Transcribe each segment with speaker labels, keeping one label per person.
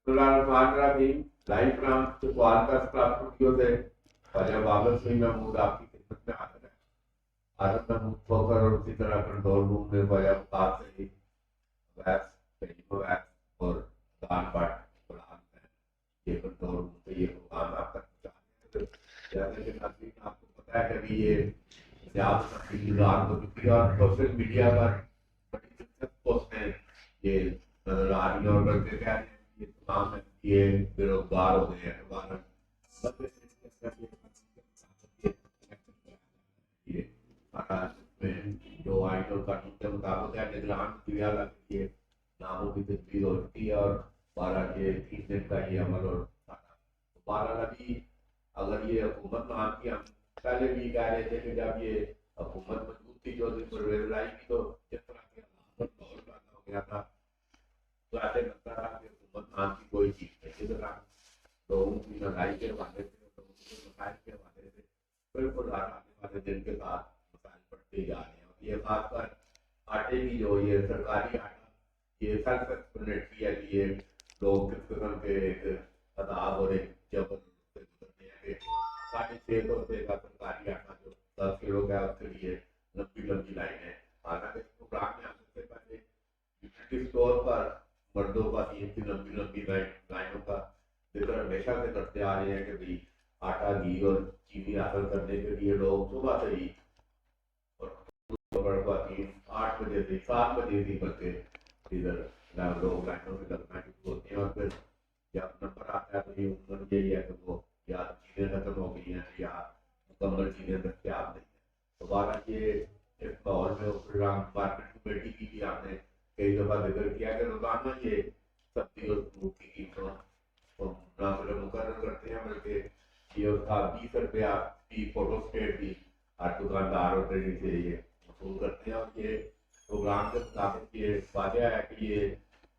Speaker 1: Rahim live from सवाल का studio से फैजल बाबर सिंह महमूद आपकी खिदमत में हाजिर है। आदत महमूद फोकर और उसी तरह कंट्रोल रूम में फैजल बात से ही वैक्स वैक्स और दान पाठ प्लान है। ये कंट्रोल रूम से ये प्रोग्राम आप तक पहुंचाने जैसे कि नाज़रीन आपको पता है कि ये इंतजाम हो चुकी है और सोशल मीडिया पर बड़ी दिलचस्प पोस्टें ये नजर आ रही है और लड़के कह रहे हैं ये तमाम ये बेरोजगार हो गए हैं ये जो आइन और कानून के मुताबिक है निगरान किया लगती है नामों की तस्वीर हो चुकी है और 12 ये 3 दिन का ये अमल और 12 अभी अगर ये हुकूमत नाम की हम पहले भी कह रहे थे कि जब ये हुकूमत मजबूत थी जो दिन परवेज लाई थी तो जिस तरह के दौर पैदा हो गया था तो ऐसे लगता था कि हुकूमत नाम की कोई चीज नहीं। इस तरह लोगों की महंगाई के हवाले से लोगों के मसाइल के हवाले से बिल्कुल आने वाले दिन के साथ मसाइल बढ़ते जा रहे हैं और ये खासकर आटे की जो ये सरकारी आटा ये सेल्फ एक्सप्लेनेटरी है कि ये लोग किस किस्म के एक अदाब और एक जबर से गुजरते हैं कि 650 रुपये का सरकारी आटा जो 10 किलो का उसके लिए लंबी लंबी लाइन है। हालांकि इस प्रोग्राम में हम सबसे पहले यूटिलिटी स्टोर पर मर्दों का की लंबी लंबी लाइनों का जिक्र हमेशा से करते आ रहे हैं कि भाई आटा घी और चीनी हासिल करने के लिए लोग सुबह से ही और 8 बजे से 7 बजे से बल्कि इधर लोग लाइनों में लगना शुरू होते हैं और फिर जब नंबर आता है तो ये उम्र यही है कि वो या चीजें खत्म हो गई हैं या मुकम्मल चीजें दस्तियाब नहीं है। दोबारा ये इस माहौल में प्रोग्राम मार्केट कमेटी की भी आपने कई दफा जिक्र किया कि रोजाना ये सब्जी और फ्रूट की कीमतों को ना सिर्फ मुकर्रर करते हैं बल्कि ये उसका 20 रुपया की फोटो स्टेट भी हर दुकानदार और ट्रेडिंग से ये वसूल करते हैं और ये प्रोग्राम के मुताबिक ये वादा है कि ये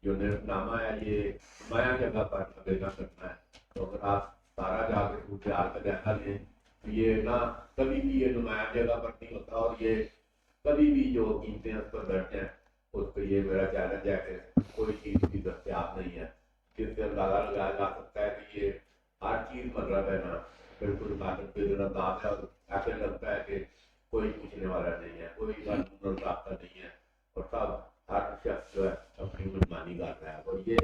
Speaker 1: जो निर्णयनामा है ये नया जगह पर आवेदन करना है। तो अगर आप सारा जाकर सूरत हाल का जायजा लें तो ये ना कभी भी ये नुमाया जगह पर नहीं होता और ये कभी भी जो कीमतें उस पर दर्ज हैं उस पर ये मेरा चैलेंज है कि कोई चीज़ भी दस्तियाब नहीं है जिससे अंदाजा लगाया जा सकता है कि ये हर चीज़ मतलब है ना बिल्कुल लागत पे दाब है और ऐसे लगता है कि कोई पूछने वाला नहीं है कोई कानून और ज़ाब्ता नहीं है और सब हर शख्स जो है अपनी मनमानी कर रहा है और ये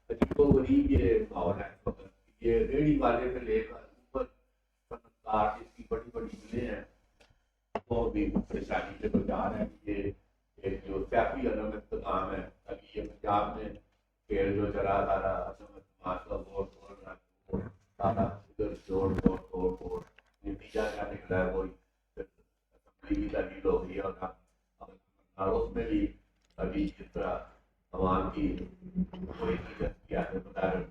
Speaker 1: अजीबो गरीब ये माहौल है। ये रेहड़ी वाले से लेकर ऊपर सनतकार जिसकी बड़ी बड़ी मिलें हैं वो भी परेशानी से गुजार है। ये एक जो सियासी अलम इस्तेमाल है अभी ये पंजाब में खेल जो चला सारा माशा वोट सारा उधर जोड़ तोड़ तोड़ तोड़ नतीजा क्या निकला है वही असेंबली की दलील हो गई और उसमें भी अभी जिस तरह अवाम की कोई नजर नहीं आ रही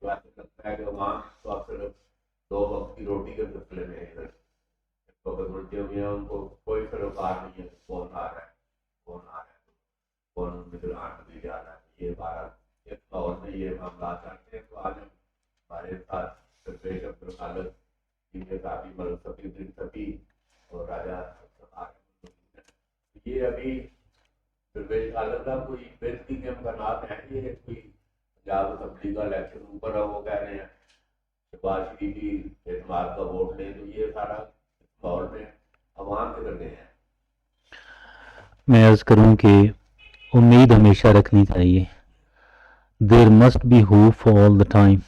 Speaker 1: तो ऐसा लगता है कि अवाम तो अब सिर्फ 2 वक्त की रोटी के सिलसिले में इधर तो उल्टे हुए हैं उनको कोई सरोकार नहीं है कौन आ रहा है कौन निगरान भी जा रहा है। ये 12 इस माहौल में ये मामला चाहते हैं तो आज हम हमारे साथ सरवेश अब्दुल खालिद जिनके साथी मल सफी और राजा ये अभी सरवेश खालिद का कोई बेहतरी के इम्कान है ये कोई पंजाब असेंबली का इलेक्शन ऊपर है वो कह रहे हैं शहबाज शरीफ की एतमाद का वोट लें तो ये सारा माहौल में अवाम के करने हैं।
Speaker 2: मैं अर्ज़ करूँ कि उम्मीद हमेशा रखनी चाहिए। There must be hope for all the time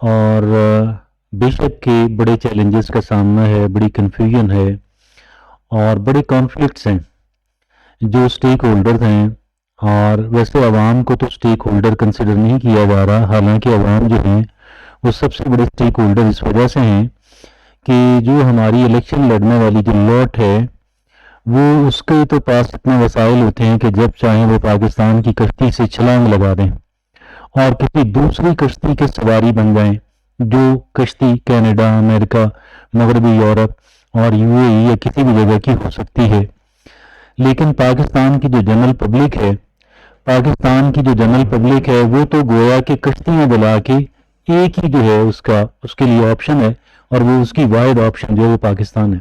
Speaker 2: और बेशक के बड़े चैलेंजेस का सामना है, बड़ी कन्फ्यूजन है और बड़े कॉन्फ्लिक्ट्स हैं जो स्टेक होल्डर्स हैं और वैसे आवाम को तो स्टेक होल्डर कंसिडर नहीं किया जा रहा। हालांकि आवाम जो हैं वो सबसे बड़े स्टेक होल्डर इस वजह से हैं कि जो हमारी इलेक्शन लड़ने वाली जो लॉट है वो उसके तो पास इतने वसाइल होते हैं कि जब चाहें वो पाकिस्तान की कश्ती से छलांग लगा दें और किसी दूसरी कश्ती के सवारी बन जाएं जो कश्ती कनाडा, अमेरिका, मगरबी यूरोप और यूएई या किसी भी जगह की हो सकती है। लेकिन पाकिस्तान की जो जनरल पब्लिक है वो तो गोया कि कश्तियां जला के एक ही जो है उसके लिए ऑप्शन है और वो उसकी वाहिद ऑप्शन जो है वो पाकिस्तान है।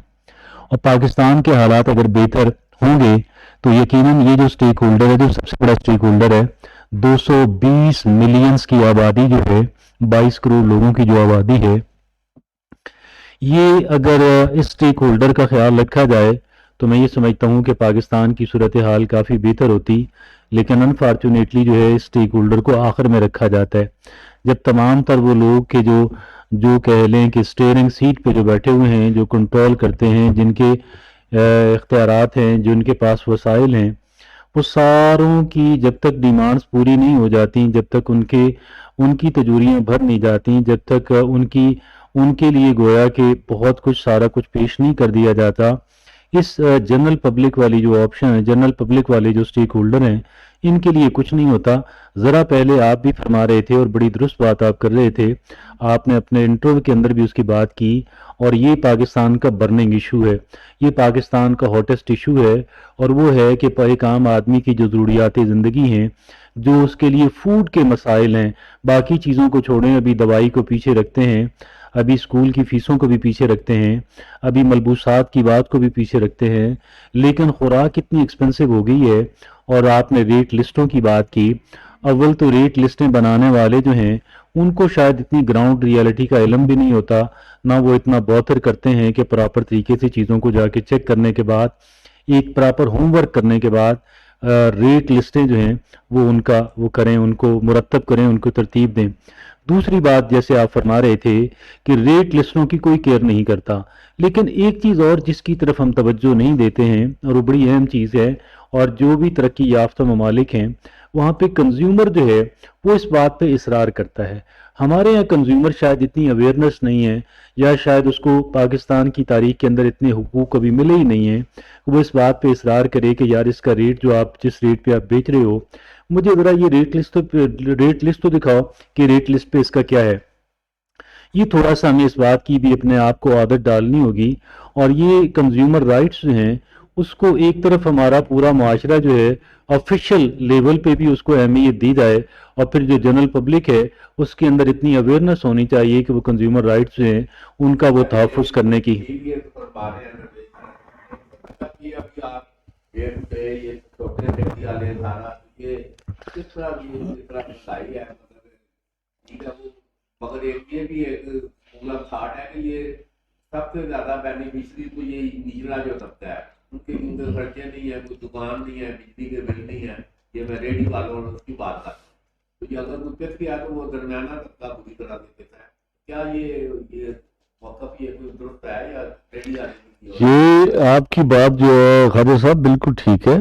Speaker 2: और पाकिस्तान के हालात अगर बेहतर होंगे तो यकीनन ये जो स्टेक होल्डर है, जो सबसे बड़ा स्टेक होल्डर है, 220 ملینز کی آبادی جو ہے، 22 کروڑ لوگوں کی جو آبادی ہے، یہ اگر اس سٹیک ہولڈر کا خیال رکھا جائے تو میں یہ سمجھتا ہوں کہ پاکستان کی صورتحال کافی بہتر ہوتی، لیکن انفارچونیٹلی جو ہے سٹیک ہولڈر کو آخر میں رکھا جاتا ہے، جب تمام تر وہ لوگ کہ جو کہہ لیں کہ سٹیئرنگ سیٹ پہ جو بیٹھے ہوئے ہیں، جو کنٹرول کرتے ہیں، جن کے اختیارات ہیں، جن کے پاس وسائل ہیں، وہ ساروں کی جب تک ڈیمانڈز پوری نہیں ہو جاتی، جب تک ان کی تجوریاں بھر نہیں جاتی، جب تک ان کے لیے گویا کہ بہت کچھ سارا کچھ پیش نہیں کر دیا جاتا، اس جنرل پبلک والی جو آپشن ہے، جنرل پبلک والے جو سٹیک ہولڈر ہیں، ان کے لیے کچھ نہیں ہوتا۔ ذرا پہلے آپ بھی فرما رہے تھے اور بڑی درست بات آپ کر رہے تھے، آپ نے اپنے انٹرویو کے اندر بھی اس کی بات کی، اور یہ پاکستان کا برننگ ایشو ہے، یہ پاکستان کا ہاٹسٹ ایشو ہے، اور وہ ہے کہ ایک عام آدمی کی جو ضروریات زندگی ہیں، جو اس کے لیے فوڈ کے مسائل ہیں، باقی چیزوں کو چھوڑیں، ابھی دوائی کو پیچھے رکھتے ہیں، ابھی اسکول کی فیسوں کو بھی پیچھے رکھتے ہیں، ابھی ملبوسات کی بات کو بھی پیچھے رکھتے ہیں، لیکن خوراک اتنی ایکسپنسو ہو گئی ہے۔ اور آپ نے ریٹ لسٹوں کی بات کی، اول تو ریٹ لسٹیں بنانے والے جو ہیں ان کو شاید اتنی گراؤنڈ ریالٹی کا علم بھی نہیں ہوتا، نہ وہ اتنا بوتھر کرتے ہیں کہ پراپر طریقے سے چیزوں کو جا کے چیک کرنے کے بعد، ایک پراپر ہوم ورک کرنے کے بعد ریٹ لسٹیں جو ہیں وہ کریں، ان کو مرتب کریں، ان کو ترتیب دیں۔ دوسری بات، جیسے آپ فرما رہے تھے کہ ریٹ لسٹوں کی کوئی کیئر نہیں کرتا، لیکن ایک چیز اور جس کی طرف ہم توجہ نہیں دیتے ہیں، اور وہ بڑی اہم چیز ہے، اور جو بھی ترقی یافتہ ممالک ہیں وہاں پہ کنزیومر جو ہے وہ اس بات پہ اصرار کرتا ہے۔ ہمارے یہاں کنزیومر شاید اتنی اویئرنس نہیں ہے، یا شاید اس کو پاکستان کی تاریخ کے اندر اتنے حقوق کبھی ملے ہی نہیں ہیں، وہ اس بات پہ اصرار کرے کہ یار اس کا ریٹ جو آپ جس ریٹ پہ آپ بیچ رہے ہو، مجھے ذرا یہ ریٹ لسٹ تو دکھاؤ کہ ریٹ لسٹ پہ اس کا کیا ہے۔ یہ تھوڑا سا ہمیں اس بات کی بھی اپنے آپ کو عادت ڈالنی ہوگی، اور یہ کنزیومر رائٹس جو ہیں اس کو ایک طرف ہمارا پورا معاشرہ جو ہے آفیشیل لیول پہ بھی اس کو اہمیت دی جائے، اور پھر جو جنرل پبلک ہے اس کے اندر اتنی اویئرنس ہونی چاہیے کہ وہ کنزیومر رائٹس جو ہیں ان کا وہ تحفظ کرنے کی۔
Speaker 1: یہ ابھی آپ ریٹ پہ یہ چھوٹے ٹیکسی والے سارا یہ کس طرح مہنگائی ہے، ٹھیک ہے وہ، مگر ایک یہ بھی ایک مطلب تھاٹ ہے کہ یہ سب سے زیادہ بینیفیشری تو یہ نچلا جو طبقہ ہے، ان کے اندر خرچے نہیں ہے، کوئی دکان نہیں ہے، بجلی کے بل نہیں ہے، یہ میں ریڈی والوں کی بات کرتا ہوں، تو یہ اگر کوئی پس کیا تو وہ درمیانہ طبقہ پوری طرح سے دیتا ہے۔ کیا یہ موقف یہ کوئی درست ہے یا ریڈی والے؟
Speaker 3: یہ آپ کی بات جو ہے خواجہ صاحب بالکل ٹھیک ہے۔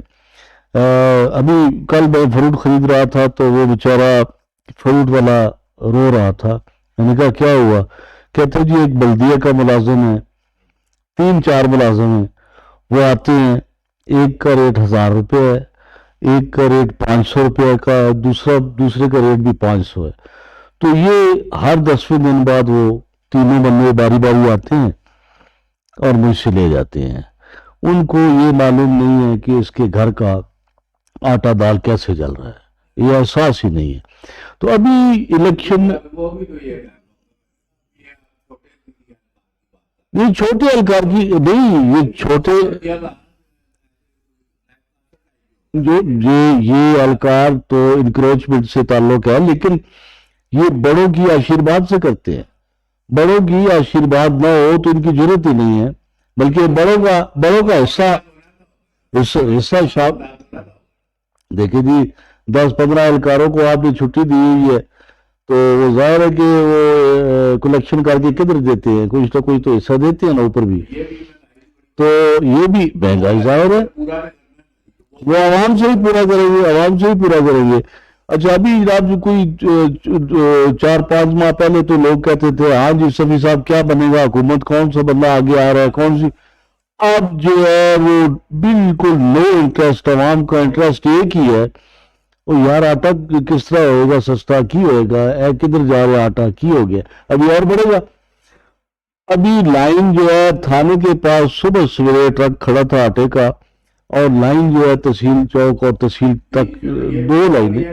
Speaker 3: ابھی کل میں فروٹ خرید رہا تھا تو وہ بیچارہ فروٹ والا رو رہا تھا، میں نے کہا کیا ہوا؟ کہتے جی ایک بلدیہ کا ملازم ہے، 3-4 ملازم ہیں، وہ آتے ہیں، ایک کا ریٹ 1000 روپے ہے، ایک کا ریٹ 500 روپے کا ہے، دوسرے کا ریٹ بھی 500 ہے، تو یہ ہر 10ویں دن بعد وہ تینوں بندے باری باری آتے ہیں اور مجھ سے لے جاتے ہیں۔ ان کو یہ معلوم نہیں ہے کہ اس کے گھر کا آٹا دال کیسے جل رہا ہے، یہ احساس ہی نہیں ہے۔ تو ابھی الیکشن یہ چھوٹے اہلکار کی نہیں، یہ چھوٹے یہ اہلکار تو انکروچمنٹ سے تعلق ہے، لیکن یہ بڑوں کی آشیرواد سے کرتے ہیں۔ بڑوں کی آشیرواد نہ ہو تو ان کی ضرورت ہی نہیں ہے، بلکہ بڑوں کا حصہ شام دیکھیں جی 10-15 اہلکاروں کو آپ نے چھٹی دی ہوئی ہے تو وہ ظاہر ہے کہ وہ کلیکشن کر کے کدھر دیتے ہیں، کچھ نہ کچھ تو حصہ دیتے ہیں نا اوپر بھی، تو یہ بھی مہنگائی ظاہر ہے، وہ عوام سے ہی پورا کریں گے۔ اچھا ابھی جناب جو کوئی 4-5 ماہ پہلے تو لوگ کہتے تھے ہاں جی صفی صاحب کیا بنے گا، حکومت کون سا بندہ آگے آ رہا ہے، کون سی، اب جو ہے وہ بالکل نو انٹرسٹ، عوام کا انٹرسٹ ایک ہی ہے، وہ یار آٹا کس طرح ہوئے گا، سستا کی ہوئے گا، کدھر جا رہا آٹا کی ہو گیا، ابھی اور بڑھے گا۔ ابھی لائن جو ہے تھانے کے پاس صبح سویرے ٹرک کھڑا تھا آٹے کا، اور لائن جو ہے تحصیل چوک اور تحصیل تک 2 لائنیں،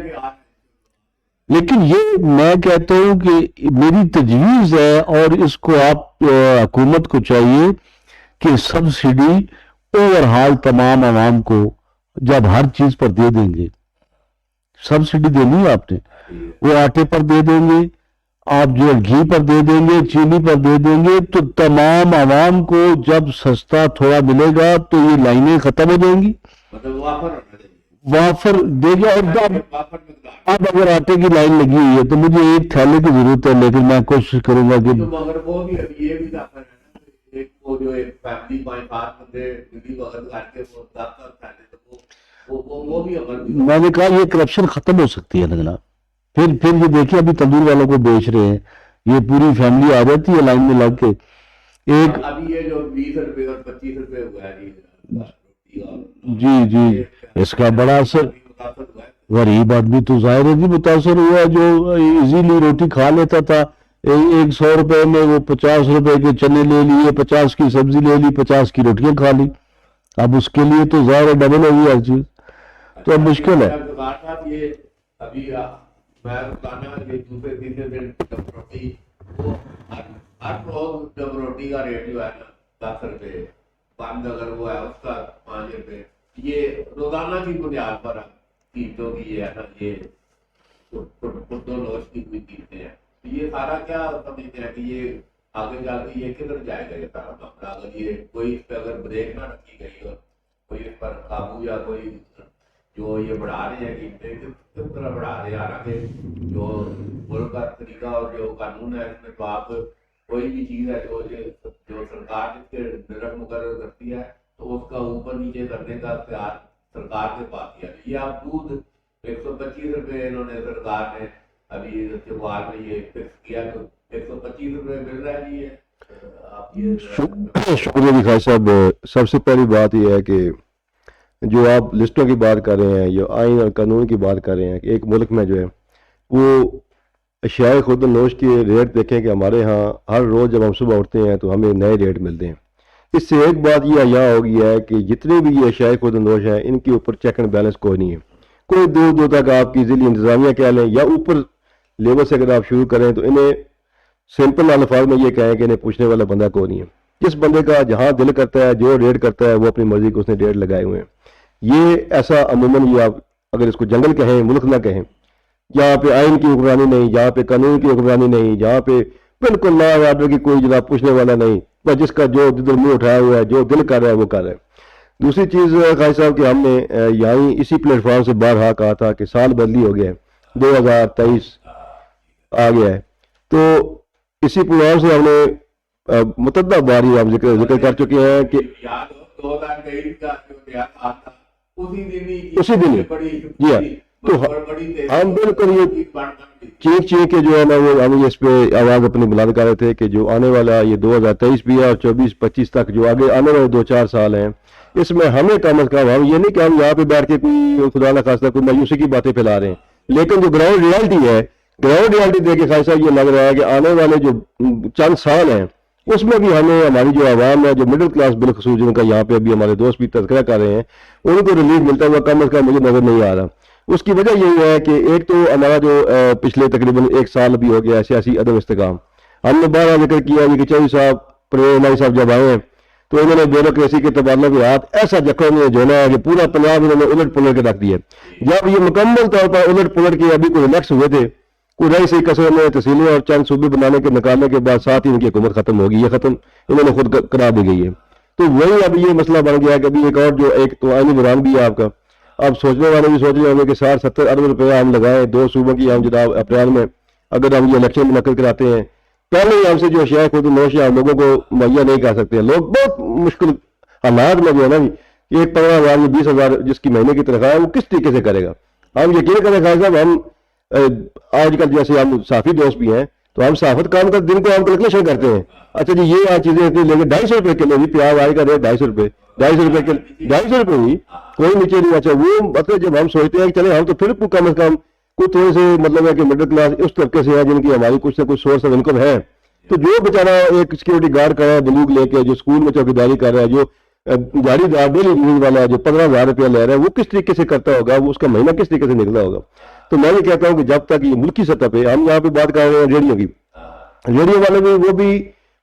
Speaker 3: لیکن یہ میں کہتا ہوں کہ میری تجویز ہے، اور اس کو آپ حکومت کو چاہیے کہ سبسڈی اوور ہال تمام عوام کو جب ہر چیز پر دے دیں گے، सब्सिडी देनी है आपने, वो आटे पर दे देंगे, आप जो घी पर दे देंगे, चीनी पर दे देंगे, तो तमाम आवाम को जब सस्ता थोड़ा मिलेगा तो ये लाइनें खत्म हो जाएंगी,
Speaker 1: मतलब वाफर होना चाहिए,
Speaker 3: वाफर देगा। और
Speaker 1: वाफर मिकदार।
Speaker 3: अब अगर आटे की लाइन लगी हुई है तो मुझे एक थैले की जरूरत है, लेकिन मैं कोशिश करूंगा कि
Speaker 1: तो मगर वो भी अभी ये भी दाखिल है ना, एक वो जो एक फैमिली 5 बंदे दिल्ली वगैरह करके वो 10 फैले, तो वो भी अमल।
Speaker 3: मैंने कहा ये करप्शन खत्म हो सकती है लगना। फिर ये देखिए अभी तंदूर वालों को बेच रहे हैं, ये पूरी फैमिली आ जाती है लाइन में लग के। एक
Speaker 1: अभी ये जो 20 रुपए और 25 रुपए हुआ है रोटी और
Speaker 3: जी जी, इसका बड़ा असर,
Speaker 1: मुतासर हुआ है।
Speaker 3: गरीब आदमी तो जाहिर है जी मुतासर हुआ, जो इजीली रोटी खा लेता था, 100 रुपए में वो 50 रुपए के चने ले लिए, 50 की सब्जी ले ली, 50 की रोटियां खा ली। अब उसके लिए तो जाहिर है डबल होगी हर चीज, तो अब मुश्किल है।
Speaker 1: सरदार साहब ये अभी मैं रोजाना ये दूसरे तीसरे दिन डब रोटी, वो हर रोज डब रोटी का रेट जो है ना 10 रुपए, बंद अगर वो है उसका 5 रुपए, ये रोजाना की बुनियाद पर कीमतों की ये है ना, ये दो नोश की हुई कीमतें हैं। ये सारा क्या समझते हैं कि ये आगे जाके ये किधर जाएगा ये सारा मामला, अगर ये कोई इस पर अगर ब्रेक ना रखी गई और कोई इस पर काबू या कोई जो ये बढ़ा रहे हैं कीमतें किस तरह बढ़ा रहे हैं, हालांकि जो मुल्क का तरीका और जो कानून है इसमें तो आप कोई भी चीज है जो सरकार जिसके निरक मुकर्रर करती है तो उसका ऊपर नीचे करने का इख्तियार सरकार के पास ही है। ये आप दूध 125 रुपए इन्होंने सरकार ने अभी त्योहार में ये फिक्स किया, तो 125 रुपए मिल रहा है जी ये। आप ये
Speaker 4: शुक्रिया जी खाई साहब। सबसे पहली बात यह है कि जो आप लिस्टों की बात कर रहे हैं, जो आइन और कानून की बात कर रहे हैं कि एक मुल्क में जो है वो अशियाए खुद नोश के रेट देखें कि हमारे यहाँ हर रोज़ जब हम सुबह उठते हैं तो हमें नए रेट मिलते हैं। इससे एक बात यह यहाँ हो गई है कि जितने भी ये अशियाए खुद नोश हैं इनके ऊपर चेक एंड बैलेंस कोई नहीं है। कोई दूर दूर तक आपकी ज़िली इंतज़ामिया कह लें या ऊपर लेवल से अगर आप शुरू करें तो इन्हें सिंपल अल्फाज में ये कहें कि इन्हें पूछने वाला बंदा कोई नहीं है। जिस बंदे का जहाँ दिल करता है, जो रेट करता है, वो अपनी मर्जी को उसने रेट लगाए हुए हैं। ये ऐसा अमूमन ये आप अगर इसको जंगल कहें, मुल्क ना कहें, जहाँ पे आइन की हुक्मरानी नहीं, जहाँ पे कानून की हुक्मरानी नहीं, जहाँ पे बिल्कुल लॉ एंड ऑर्डर की कोई जनाब पूछने वाला नहीं, बस जिसका जो जिधर मुंह उठाया हुआ है, जो दिल कर रहा है वो कर रहा है। दूसरी चीज़ खाई साहब कि हमने यहीं इसी प्लेटफॉर्म से बारहा कहा था कि साल बदली हो गया है, 2023 आ गया है, तो इसी प्रोग्राम से हमने मुतद्दा बारी हम जिक्र कर चुके हैं कि
Speaker 1: 2023 का जो नया साल था
Speaker 4: उसी दिन जी हाँ, तो हम बिल्कुल ये चीख के जो है ना वो हम इस पे आवाज अपनी बुलंद कर रहे थे कि जो आने वाला ये 2023 भी है और 24-25 तक जो आगे आने वाले 2-4 साल हैं, इसमें हमें कम अज कम, हम ये नहीं कि हम यहाँ पे बैठ के कोई खुदा न खास्ता कोई मायूसी की बातें फैला रहे हैं, लेकिन जो ग्राउंड रियलिटी है, ग्राउंड रियलिटी देख के खाई साहब ये लग रहा है कि आने वाले जो चंद साल हैं उसमें भी हमें हमारी जो आवाम है, जो मिडिल क्लास बिलखसूस जिनका यहाँ पे अभी हमारे दोस्त भी तज़किरा कर रहे हैं, उनको रिलीफ मिलता हुआ कम अज कम मुझे नजर नहीं आ रहा। उसकी वजह यही है कि एक तो हमारा जो पिछले तकरीबन 1 साल भी हो गया सियासी अदम इस्तेकाम, हमने बारह जिक्र किया कि चौधरी साहब परवेज साहब जब आए तो इन्होंने ब्यूरोक्रेसी के तबादलों के हाथ ऐसा जख्म में जोना है कि पूरा पंजाब इन्होंने उलट पुलट के रख दिया। जब ये मुकम्मल तौर पर उलट पुलट के अभी कोई इलेक्ट्स हुए थे, कोई रही सही कसर में तहसीलें और चंद सूबे बनाने के निकालने के बाद साथ ही इनकी हुकूमत खत्म होगी, ये खत्म इन्होंने खुद करा दी गई है। तो वही अब ये मसला बन गया कि अभी एक और जो एक तो आईनी बुरान भी है आपका, अब सोचने वाले भी सोच रहे होंगे कि 60-70 अरब रुपये हम लगाएं 2 सूबों की, हम जनाब अप्रैल में अगर हम ये इलेक्शन मुनक्किद कराते हैं, पहले ही हमसे जो अशिया खुद नोश हम लोगों को मुहैया नहीं कर सकते। लोग बहुत मुश्किल हालात में जो है ना कि एक 15,000 या 20,000 जिसकी महीने की तनख्वाह है वो किस तरीके से करेगा। हम यकीन करें खान साहब, हम आजकल जैसे हम साफी दोस्त भी हैं तो हम साफत काम कर दिन को हम कैलकुलेशन करते हैं, अच्छा जी ये आज चीजें इतनी लेंगे 250 रुपए किलो, जी प्याज आज का रेट 250 रुपए, 250 रुपए किलो, 250 रुपए ही कोई नीचे नहीं। अच्छा वो मतलब जब हम सोचते हैं कि चले हम तो फिर कम अज कम कुछ थोड़े से मतलब है कि मिडिल क्लास उस तबके से है जिनकी हमारी कुछ ना कुछ सोर्स ऑफ इनकम है, तो जो बेचारा एक सिक्योरिटी गार्ड कर रहा है बंदूक लेके, जो स्कूल में चौकीदारी कर रहा है, जो गाड़ीदार डेली यूज वाला है जो 15,000 रुपया ले रहा है, वो किस तरीके से करता होगा, वो उसका महीना किस तरीके से निकला होगा। तो मैं ये कहता हूँ कि जब तक ये मुल्की सतह पे, हम यहाँ पे बात कर रहे हैं रेडियो की, रेडियो वाले भी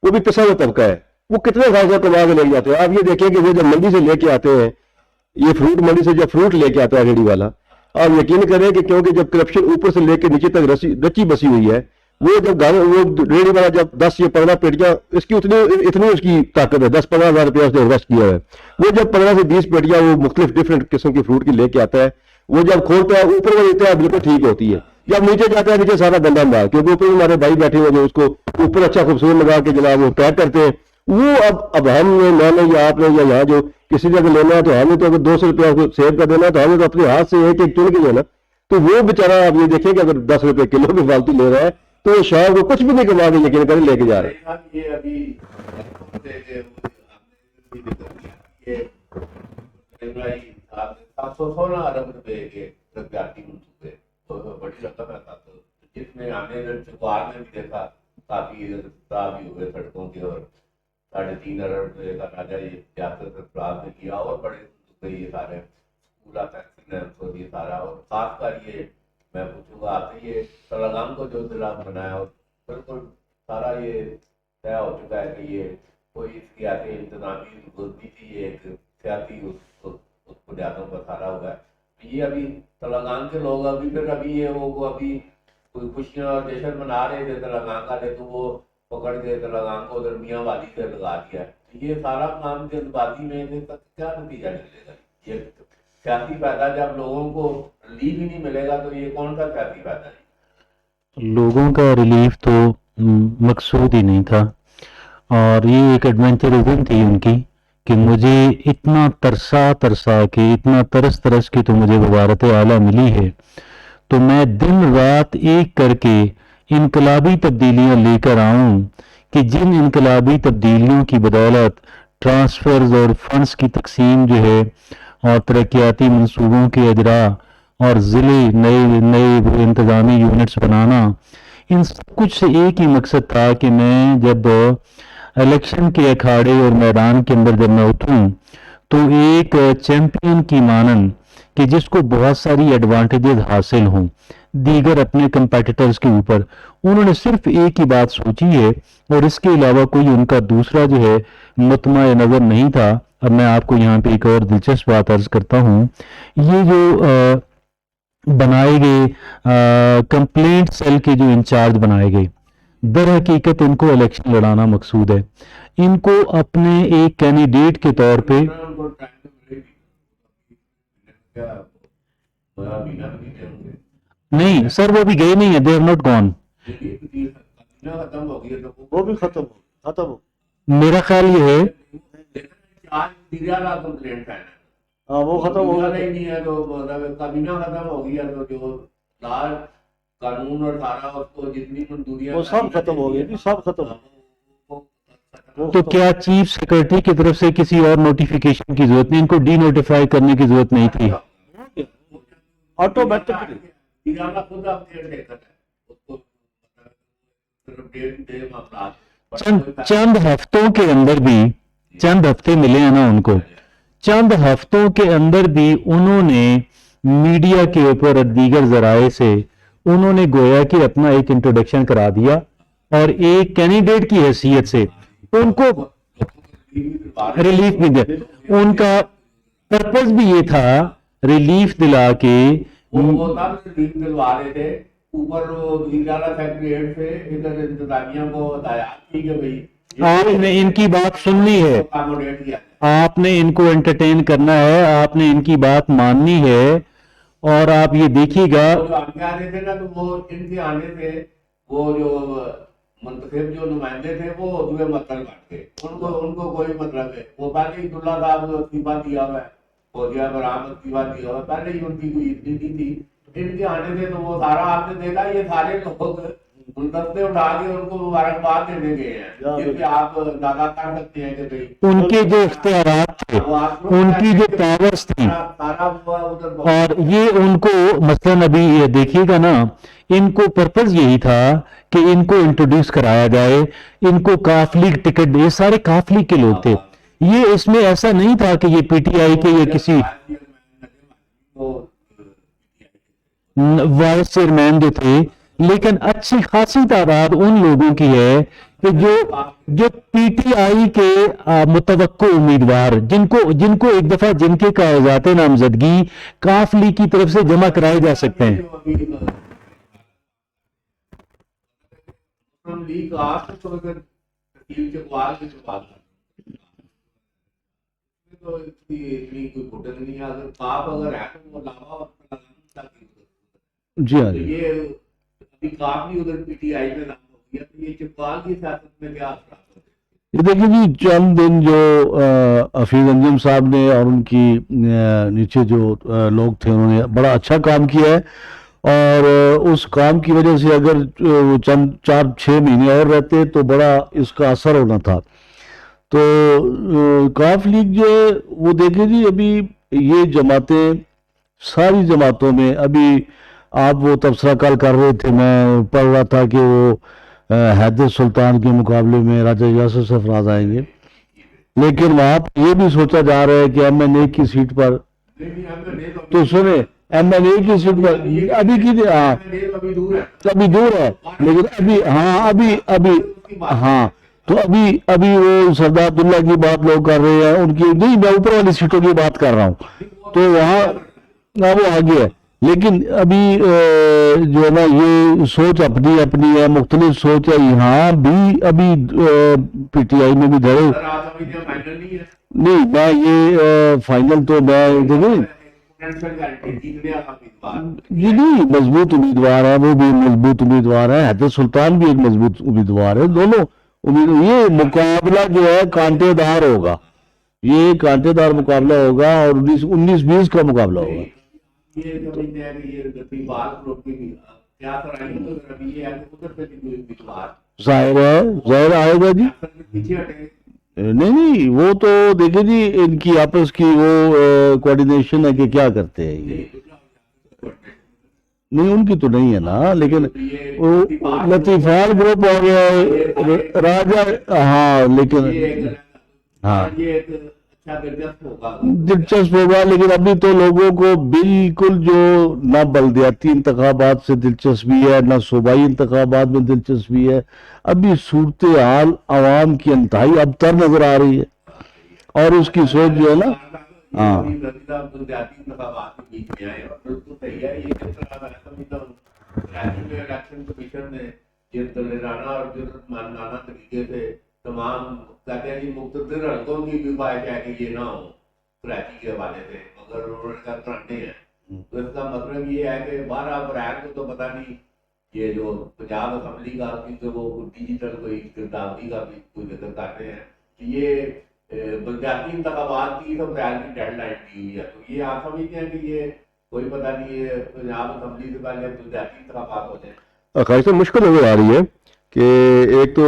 Speaker 4: वो भी पिसा हुआ तबका है, वो कितने खासा कमा के लेके जाते हैं। आप ये देखें कि वो जब मंडी से लेके आते हैं, ये फ्रूट मंडी से जब फ्रूट लेके आता है रेडी वाला, آپ یقین کریں کہ کیونکہ جب کرپشن اوپر سے لے کے نیچے تک رچی بسی ہوئی ہے، وہ جب وہ ریڑھی والا جب 10 یا 15 پیٹیاں، اس کی اتنی اس کی طاقت ہے، 10-15 ہزار روپیہ اس نے انویسٹ کیا ہے، وہ جب 15 سے 20 پیٹیاں وہ مختلف ڈفرینٹ قسم کی فروٹ کی لے کے آتا ہے، وہ جب کھولتا ہے اوپر وہ دیتا ہے بالکل ٹھیک ہوتی ہے، جب نیچے جاتا ہے نیچے سارا گندا مال، کیونکہ اوپر ہمارے بھائی بیٹھے ہوئے جو اس کو اوپر اچھا خوبصورت لگا کے جناب وہ پیک کرتے ہیں، وہ اب ہم نے، میں نے یا آپ نے یا یہاں جو کسی جگہ لینا ہے تو ہمیں تو اگر 200 روپیہ کو سیو کر دینا ہے تو ہمیں تو اپنے ہاتھ سے ایک ایک چن کے لینا، تو وہ بیچارہ آپ یہ دیکھیں کہ اگر 10 روپے کلو بھی فالتو لے رہا ہے تو وہ شاید وہ کچھ بھی نہیں کما کے یقین کریں لے کے جا رہے ہیں۔
Speaker 1: یہ ابھی سولہ ارب روپے کے ترقیاتی منصوبے بڑی رقم ہے، جس میں ہم نے چکوار میں بھی دیکھا کافی خراب بھی ہوئے سڑکوں کے، اور 3.5 ارب روپے کا راجہ یہ سیاست خراب نے کیا، اور بڑے منصوبے یہ سارے پورا فیکٹری یہ سارا، اور خاص کر یہ میں پوچھوں گا آپ سے، یہ تلنگانہ کو جو ضلع بنایا اور بالکل سارا یہ طے ہو چکا ہے کہ یہ کوئی سیاسی انتظامی غلطی تھی، یہ ایک سیاسی اس بنیادوں پر سارا ہوا ہے۔ یہ ابھی تلنگانہ کے لوگ ابھی پھر ابھی یہ وہ ابھی کوئی خوشیاں اور جشن منا رہے تھے تلنگانہ کا، تو وہ پکڑ کے تلنگانہ کو ادھر میاں والی سے لگا دیا۔ یہ سارا کام جلد بازی میں کیا نتیجہ نکلے گا؟ یہ سیاسی فائدہ جب لوگوں کو ریلیف ہی نہیں ملے گا تو یہ کون سا سیاسی فائدہ ہے؟
Speaker 2: لوگوں کا ریلیف تو مقصود ہی نہیں تھا، اور یہ ایک ایڈونچرزم تھی ان کی کہ مجھے اتنا ترسا کے، اتنا ترس کے تو مجھے وزارت اعلیٰ ملی ہے، تو میں دن رات ایک کر کے انقلابی تبدیلیاں لے کر آؤں کہ جن انقلابی تبدیلیوں کی بدولت ٹرانسفرز اور فنڈز کی تقسیم جو ہے، اور ترقیاتی منصوبوں کے اجراء، اور ضلع نئے انتظامی یونٹس بنانا، ان سب کچھ سے ایک ہی مقصد تھا کہ میں جب الیکشن کے اکھاڑے اور میدان کے اندر جب میں اتروں تو ایک چیمپئن کی مانند کہ جس کو بہت ساری ایڈوانٹیجز حاصل ہوں دیگر اپنے کمپیٹیٹرز کے اوپر، انہوں نے صرف ایک ہی بات سوچی ہے، اور اس کے علاوہ کوئی ان کا دوسرا جو ہے مطمع نظر نہیں تھا۔ اب میں آپ کو یہاں پہ ایک اور دلچسپ بات عرض کرتا ہوں، یہ جو بنائے گئے کمپلینٹ سیل کے جو انچارج بنائے گئے، در حقیقت ان کو الیکشن لڑانا مقصود ہے، ان کو اپنے ایک کینڈیڈیٹ کے طور پہ نہیں سر، وہ بھی گئے نہیں ہیں، دے ہیو ناٹ گون۔
Speaker 3: وہ بھی ختم ہو
Speaker 2: میرا خیال یہ ہے
Speaker 3: ہاں وہ ختم ہو گیا،
Speaker 1: نہیں ہے تو کابینہ ختم ہو گیا، تو جو لاج قانون اور سارا اس کو جتنی منظوریاں
Speaker 3: وہ سب ختم ہو گیا جی، سب ختم ہو گیا۔
Speaker 2: تو کیا چیف سیکرٹری کی طرف سے کسی اور نوٹیفیکیشن کی ضرورت نہیں، ان کو ڈی نوٹیفائی کرنے کی ضرورت نہیں تھی؟
Speaker 3: آٹومیٹکلی
Speaker 2: چند ہفتوں کے اندر بھی، چند ہفتے ملے ہیں نا ان کو، چند ہفتوں کے اندر بھی انہوں نے میڈیا کے اوپر اور دیگر ذرائع سے انہوں نے گویا کہ اپنا ایک انٹروڈکشن کرا دیا، اور ایک کینڈیڈیٹ کی حیثیت سے ان کو ریلیف بھی دیا۔ ان کا پرپس بھی یہ تھا ریلیف دلا کے،
Speaker 1: وہ تب ریلیف دلوا رہے تھے، اوپر وزیر اعلیٰ سیکریٹریٹ سے ادھر انتظامیہ کو ہدایات کی کہ بھائی
Speaker 2: آپ نے ان کی بات سننی ہے،
Speaker 1: اکاموڈیٹ کیا،
Speaker 2: آپ نے ان کو انٹرٹین کرنا ہے، آپ نے ان کی بات ماننی ہے، اور آپ یہ دیکھیے گا
Speaker 1: جو آگے آنے تھے نا، تو وہ ان کے آنے سے وہ جو منتخب جو نمائندے تھے وہ دوسرے مطلب بٹ گئے، ان کو کوئی مطلب ہے، وہ پہلے عید اللہ صاحب استعفیٰ دیا ہوا ہے، فوجیہ برآمد استعفیٰ دیا ہوا ہے، پہلے ہی ان کی کوئی اتنی نہیں تھی، ان کے آنے سے تو وہ سارا آپ نے دیکھا، یہ سارے لوگ گلدستے اٹھا کے ان کو مبارکباد دینے گئے ہیں، جس پہ آپ اندازہ کر سکتے ہیں کہ بھائی
Speaker 2: ان کے جو اختیارات تھے، ان کی جو پاورز تھیں، اور یہ ان کو مثلاً ابھی یہ دیکھیے گا نا، ان کو پرپز یہی تھا کہ ان کو انٹروڈیوس کرایا جائے، ان کو کاف لیگ ٹکٹ دے، سارے کاف لیگ کے لوگ تھے، یہ اس میں ایسا نہیں تھا کہ یہ پی ٹی آئی کے یا کسی وائس چیئرمین جو تھے لیکن اچھی خاصی تعداد ان لوگوں کی ہے کہ جو پی ٹی آئی کے متوقع امیدوار جن کو ایک دفعہ جن کے کاغذات نامزدگی کاف لیگ کی طرف سے جمع کرائے جا سکتے ہیں.
Speaker 1: لیگ آپ تو اگر تقسیم چکوال کی بات تو اتنی کوئی گھٹن نہیں ہے. اگر آپ اگر ہے تو وہ علاوہ
Speaker 3: جی ہاں جی.
Speaker 1: یہ ابھی کافی ادھر پی ٹی آئی میں نام ہو گیا تو یہ چکوال کی سیاست میں کیا اثرات ہوتے ہیں؟
Speaker 3: یہ دیکھیں جی چند دن جو حفیظ انجم صاحب نے اور ان کی نیچے جو لوگ تھے انہوں نے بڑا اچھا کام کیا ہے اور اس کام کی وجہ سے اگر وہ چند 4-6 مہینے اور رہتے تو بڑا اس کا اثر ہونا تھا. تو کاف لیگ جو ہے وہ دیکھیں جی ابھی یہ جماعتیں ساری جماعتوں میں ابھی آپ وہ تبصرہ کل کر رہے تھے میں پڑھ رہا تھا کہ وہ حیدر سلطان کے مقابلے میں راجہ یاسر سرفراز آئیں گے لیکن وہاں پہ یہ بھی سوچا جا رہا ہے کہ ایم این اے کی سیٹ پر تو سنیں ایم این اے کی سیٹ پر ابھی کی ہاں ابھی دور ہے لیکن ابھی وہ سردار عبداللہ کی بات لوگ کر رہے ہیں ان کی نہیں میں اوپر والی سیٹوں کی بات کر رہا ہوں تو وہاں وہ آگے ہے لیکن ابھی جو ہے نا یہ سوچ اپنی ہے مختلف سوچ ہے یہاں بھی ابھی پی ٹی آئی میں بھی دھڑے نہیں میں یہ فائنل تو میں جی نہیں مضبوط امیدوار ہے وہ بھی مضبوط امیدوار ہے حیدر سلطان بھی ایک مضبوط امیدوار ہے دونوں یہ مقابلہ جو ہے کانٹے دار ہوگا یہ کانٹے دار مقابلہ ہوگا اور 19-20 کا مقابلہ ہوگا. ظاہر آئے گا جی نہیں وہ تو دیکھیں جی ان کی آپس کی وہ کوارڈینیشن ہے کہ کیا کرتے ہیں یہ نہیں ان کی تو نہیں ہے نا لیکن لطیفان گروپ ہو گیا ہے راجہ ہاں لیکن ہاں دلچسپ ہوگا لیکن ابھی تو لوگوں کو بالکل جو نہ بلدیاتی انتخابات سے دلچسپی ہے نہ صوبائی انتخابات میں دلچسپی ہے ابھی صورتحال عوام کی انتہائی ابتر نظر آ رہی ہے اور اس کی سوچ جو ہے نا ہاں
Speaker 1: تمام کہتے ہیں کہ مقتدر حلقوں کی بھی خواہش ہے کہ یہ نہ ہو کراچی کے حوالے سے مگر انہوں نے کہا کرانے ہیں تو اس کا مطلب یہ ہے کہ 12 اپریل کو تو پتہ نہیں یہ جو پنجاب اسمبلی کا بھی تو وہ ڈیجیٹل کوئی گرداوری کا بھی کوئی ذکر کرتے ہیں کہ یہ بلدیاتی انتخابات کی 30 اپریل کی ڈیڈ لائن دی ہوئی ہے تو یہ آپ سمجھتے ہیں کہ یہ کوئی پتہ نہیں یہ پنجاب اسمبلی سے پہلے بلدیاتی انتخابات ہو جائیں
Speaker 4: خواہش مشکل نظر آ رہی ہے کہ ایک تو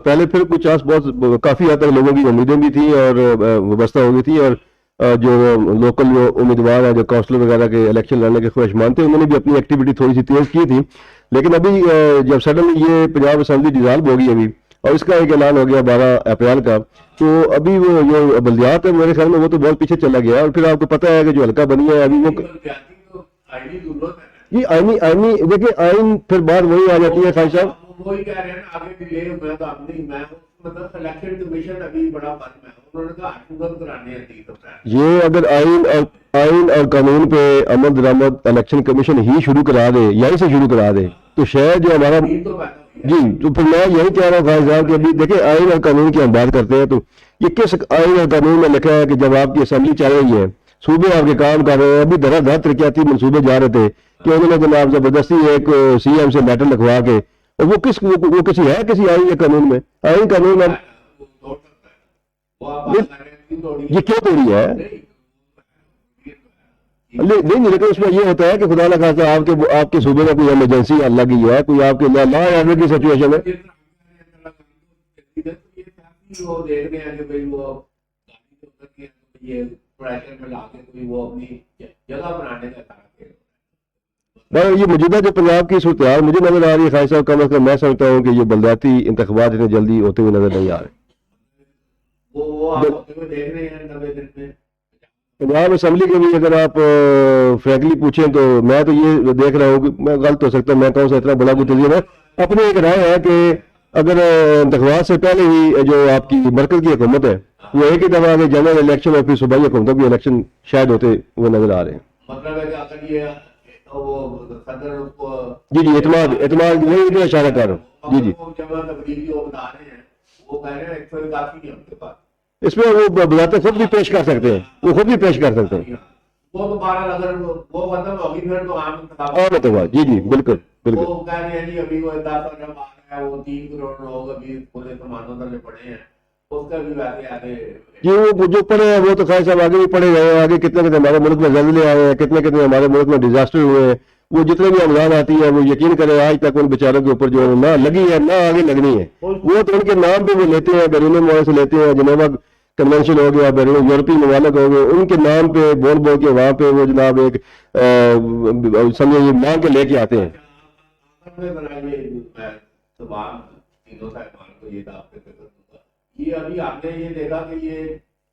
Speaker 4: پہلے پھر کچھ بہت کافی حد تک لوگوں کی امیدیں بھی تھیں اور وابستہ ہو گئی تھی اور جو لوکل جو امیدوار ہیں جو کونسلر وغیرہ کے الیکشن لڑنے کے خواہشمند تھے انہوں نے بھی اپنی ایکٹیویٹی تھوڑی سی تیز کی تھی لیکن ابھی جب سڈنلی یہ پنجاب اسمبلی ڈیزالو ہوگی ابھی اور اس کا ایک اعلان ہو گیا 12 اپریل کا تو ابھی وہ جو بلدیات ہے میرے خیال میں وہ تو بہت پیچھے چلا گیا اور پھر آپ کو پتہ ہے کہ جو حلقہ بنی ہے ابھی وہ یہ آئینی دیکھیں آئین پھر بات وہی آ جاتی ہے خواہش صاحب
Speaker 1: وہی کہہ رہے ہیں نا آگے ڈیلے میں تو اپنی میں مطلب سلیکشن کمیشن ابھی بڑا فرق ہے انہوں نے کہا حکومت کرانے ہیں 30 اپریل
Speaker 4: یہ اگر آئین اور قانون پہ عمل درآمد الیکشن کمیشن ہی شروع کرا دے یہیں سے شروع کرا دے تو شاید جو ہمارا جی تو پھر میں یہی کہہ رہا ہوں خواہش صاحب کہ ابھی دیکھیں آئین اور قانون کی ہم بات کرتے ہیں تو یہ کس آئین اور قانون میں لکھا ہے کہ جب آپ کی اسمبلی چل رہی ہے صوبے آپ کے کام کر رہے ہیں ابھی دھڑا دھڑ ترقیاتی منصوبے جا رہے تھے کہ انہوں نے جناب زبردستی ایک سی ایم سے لیٹر لکھوا کے اور وہ کسی ہے کسی آئین یا قانون میں آئین قانون میں یہ کیوں توڑی ہے نہیں لیکن اس میں یہ ہوتا ہے کہ خدا نہ خاصہ آپ کے صوبے میں کوئی ایمرجنسی لگی ہے کوئی آپ کے لا آرڈر کی سچویشن ہے یہ موجودہ جو پنجاب کی صورتحال مجھے نظر آ رہی ہے خواہش صاحب کم از کم میں سمجھتا ہوں کہ یہ بلدیاتی انتخابات اتنے جلدی ہوتے ہوئے نظر نہیں آ رہے पंजाब असम्बली के भी अगर आप फ्रैंकली पूछें तो मैं तो ये देख रहा हूँ कि मैं गलत हो सकता हूँ, मैं कहूँ से इतना बड़ा कोई तजर्बा है, अपनी एक राय है कि अगर इंतखाबात से पहले ही जो आपकी मरकज की हुकूमत है वो एक ही दफा आगे जनरल इलेक्शन और फिर सूबाई हुकूमतों के इलेक्शन शायद होते हुए नजर आ रहे हैं।
Speaker 1: मतलब है कि अगर ये वो सदर उसको
Speaker 4: जी एतमाद नहीं इतना इशारा कर रहा हूँ। जी
Speaker 1: जब तकरीबी वो बता रहे हैं, वो कह रहे हैं 181 नहीं उनके पास,
Speaker 4: इसमें वो बजाते खुद भी पेश कर सकते हैं, वो खुद भी पेश कर सकते हैं।
Speaker 1: वो तो 12 अगर वो खत्म होगी फिर तो आम इंतखाब।
Speaker 4: और मतलब जी बिल्कुल बिल्कुल।
Speaker 1: वो कह रहे हैं जी अभी वो 10 अरब आ रहा है, वो 3 करोड़ लोग अभी पूरे सामानों तले पड़े हैं, उसका भी वैसे आगे
Speaker 4: जी वो जो पढ़े हैं वो तो खैर साहब आगे भी पढ़े गए हैं, आगे कितने कितने हमारे मुल्क में जल्जले आए हैं, कितने कितने हमारे मुल्क में डिजास्टर हुए हैं, वो जितने भी अमदान आती है वो यकीन करें आज तक उन बेचारों के ऊपर जो ना लगी है ना आगे लगनी है, वो तो उनके नाम पे वो लेते हैं, बैरून मुल्क से लेते हैं, जिनेवा कन्वेंशन हो गया, बैरून यूरोपीय ममालिक हो गए, उनके नाम पे बोल बोल के वहां पे वो जनाब एक समझे ये मांग के लेके आते हैं।
Speaker 1: ये अभी आपने ये देखा कि ये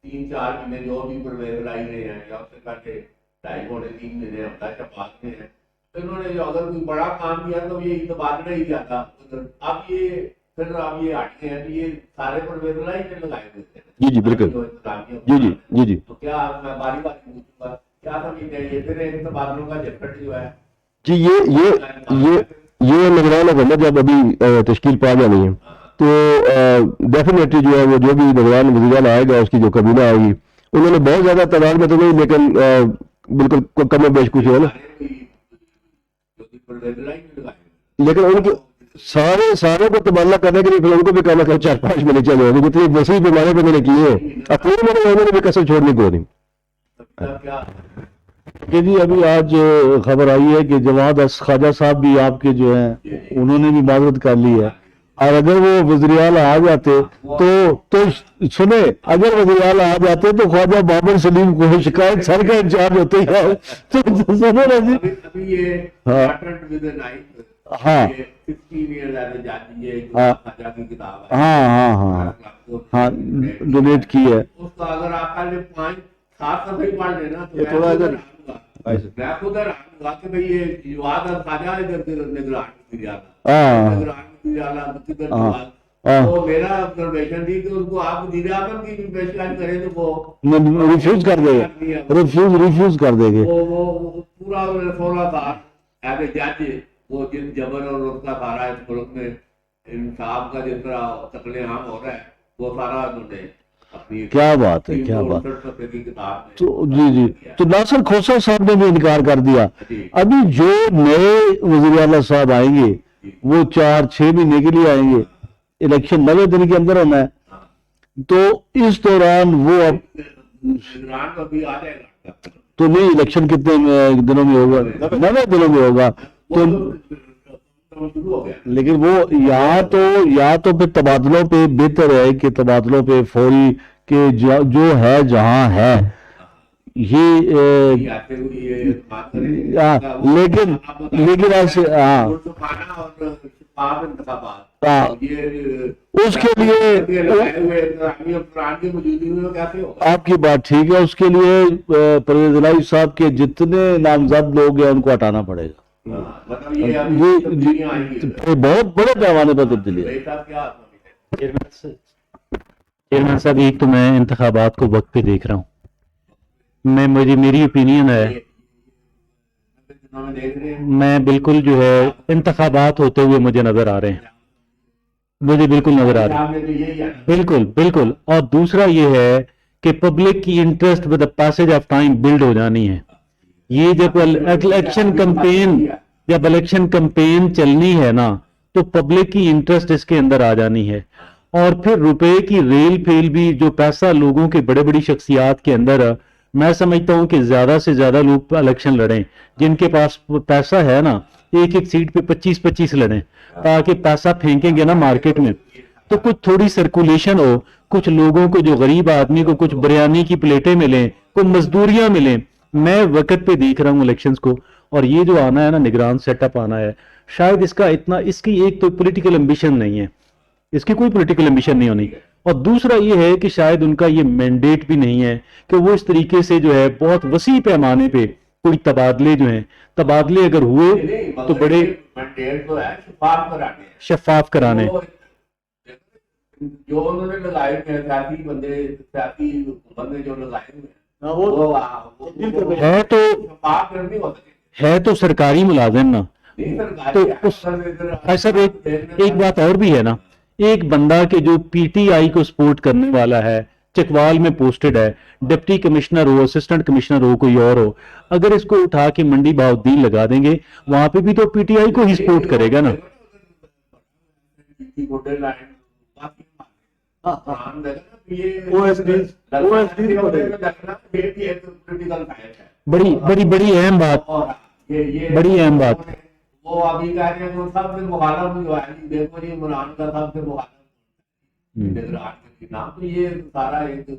Speaker 1: 3-4 महीने जो भी परवेज लाई रहे हैं या उससे पहले 2.5-3 महीने हफ्ता चपाते हैं, तो इन्होंने जो अगर कोई बड़ा काम किया तो ये तबादला ही जाता। अब ये फिर आप ये हटते हैं तो ये सारे परवेज लाई ने लगाए हुए थे।
Speaker 4: जी बिल्कुल। जी
Speaker 1: तो क्या मैं बारी बारी पूछूंगा क्या समझते हैं ये फिर एक तबादलों का झटपट जो है
Speaker 4: जी ये निगरान हुकूमत जब अभी तश्कील पा जानी है तो डेफिनेटली जो है वो जो भी निगरान वज़ीर आएगा उसकी जो कबीना आएगी उन्होंने बहुत ज्यादा तादाद में तो नहीं लेकिन बिल्कुल कम बेश कुछ है ना, लेकिन उनके सारे को तबादला करने के लिए फिर उनको भी कहना था 4-5 महीने चले होंगे, जितनी वसी बीमारी पे मैंने किए अपने उन्होंने भी कसर छोड़नी को नहीं।
Speaker 3: कि जी अभी आज खबर आई है कि जवाद ख्वाजा साहब भी आपके जो हैं उन्होंने भी माजरत कर ली है, और अगर वो वज़ीर-ए-आला आ जाते तो सुने, अगर वज़ीर-ए-आला आ जाते तो ख्वाजा बाबर सलीम को शिकायत सर का इंचार्ज होते हैं तो सुनो ना जी।
Speaker 1: अभी ये
Speaker 3: हाँ। हाँ
Speaker 1: 16 years as a judge ये
Speaker 3: हाँ।
Speaker 1: ख्वाजा की किताब है।
Speaker 3: हाँ डोनेट की है।
Speaker 1: उसका अगर आप पहले 5-7 दफे पढ़ लेना तो
Speaker 4: ये थोड़ा इधर
Speaker 1: मैं खुद हैरान हुआ कि भाई ये जवाद ख्वाजा इधर निगरान की जाता
Speaker 3: हाँ
Speaker 1: निगरान की जाला किधर
Speaker 3: हाँ।
Speaker 1: जवाद। तो मेरा ऑब्जर्वेशन थी कि उसको आप वज़ीर आज़म की भी पेशकश करें तो वो
Speaker 3: रिफ्यूज कर देंगे, रिफ्यूज कर देंगे।
Speaker 1: वो पूरा 16 साल एज ए जज वो जिस जबर और उसका सारा इस मुल्क में इंसाफ का जिस तरह तकलीम हो रहा है वो सारा उन्होंने अपनी
Speaker 3: क्या बात है, क्या बात।
Speaker 1: 368 सफ़े की किताब में
Speaker 3: तो जी तो नासिर खोसा साहब ने भी इनकार कर दिया। अभी जो नए वज़ीर-ए-आला साहब आएंगे वो 4-6 महीने के लिए आएंगे, इलेक्शन 90 दिन के अंदर होना है, तो इस दौरान वो अब
Speaker 1: निगरान तो अभी आ जाएगा
Speaker 3: तो नहीं, इलेक्शन कितने दिनों में होगा? 90 दिनों में होगा तो
Speaker 1: शुरू हो गया।
Speaker 3: लेकिन वो या तो फिर तबादलों पे बेहतर है कि तबादलों पे फौरी के जो है जहां है ये
Speaker 1: आते हुए ये बात करें
Speaker 3: लेकिन ऐसे हाँ उसके लिए आपकी बात ठीक है, उसके लिए परवेज इलाही साहब के जितने नामजद लोग हैं उनको हटाना पड़ेगा। ये बहुत बड़े पैमाने पर तब्दीली है।
Speaker 2: चेयरमैन साहब एक तो मैं इंतखाबात को वक्त पे देख रहा हूँ, मेरी ओपिनियन है मैं बिल्कुल जो है इंतखाबात होते हुए मुझे नजर आ रहे हैं, मुझे बिल्कुल नजर आ रहे हैं, बिल्कुल। और दूसरा ये है कि पब्लिक की interest with the passage of time build हो जानी है। ये जब इलेक्शन कैंपेन चलनी है ना तो पब्लिक की इंटरेस्ट इसके अंदर आ जानी है, और फिर रुपए की रेल फेल भी जो पैसा लोगों के बड़े बड़ी शख्सियात के अंदर, मैं समझता हूं कि ज्यादा से ज्यादा लोग इलेक्शन लड़ें, जिनके पास पैसा है ना एक सीट पे 25-25 लड़ें, ताकि पैसा फेंकेंगे ना मार्केट में तो कुछ थोड़ी सर्कुलेशन हो, कुछ लोगों को जो गरीब आदमी को कुछ बिरयानी की प्लेटें मिलें, कुछ मजदूरियां मिलें। मैं वक्त पे देख रहा हूँ इलेक्शंस को, और ये जो आना है ना निगरान सेटअप आना है, शायद इसकी एक तो पॉलिटिकल एम्बिशन नहीं है, इसकी कोई पॉलिटिकल एम्बिशन नहीं होनी, اور دوسرا یہ ہے کہ شاید ان کا یہ مینڈیٹ بھی نہیں ہے کہ وہ اس طریقے سے جو ہے بہت وسیع پیمانے پہ کوئی تبادلے جو ہیں، تبادلے اگر ہوئے تو بڑے
Speaker 1: مینڈیٹ تو ہے شفاف کرانے ہیں،
Speaker 2: شفاف کرانے.
Speaker 1: جو انہوں نے لگائے ہوئے ہیں سیاسی بندے، سیاسی بندے جو لگائے ہوئے ہیں وہ
Speaker 2: ہے تو
Speaker 1: شفاف نہیں ہو سکے.
Speaker 2: ہے تو سرکاری ملازم نا.
Speaker 1: نہیں
Speaker 2: تو
Speaker 1: سرکاری
Speaker 2: ایسا ایک بات اور بھی ہے نا، ایک بندہ کہ جو پی ٹی آئی کو سپورٹ کرنے والا ہے، چکوال میں پوسٹڈ ہے، ڈپٹی کمشنر ہو، اسسٹنٹ کمشنر ہو، کوئی اور ہو، اگر اس کو اٹھا کے منڈی بہاؤالدین لگا دیں گے وہاں پہ بھی تو پی ٹی آئی کو ہی سپورٹ کرے گا نا. بڑی بڑی بڑی اہم بات، بڑی اہم بات.
Speaker 1: وہ ابھی کہہ رہے ہیں وہ سب سے مخالف ہوا ہے، دیکھو جی عمران کا سب سے مخالف نگران کے نام. تو یہ سارا ایک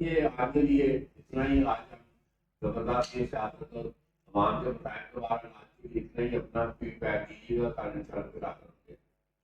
Speaker 1: یہ آگے لیے اتنا ہی آج ہم زبردست یہ سیاست عوام کے مسائل کے بارے میں اتنا ہی اپنا فیڈ بیک دیجیے گا.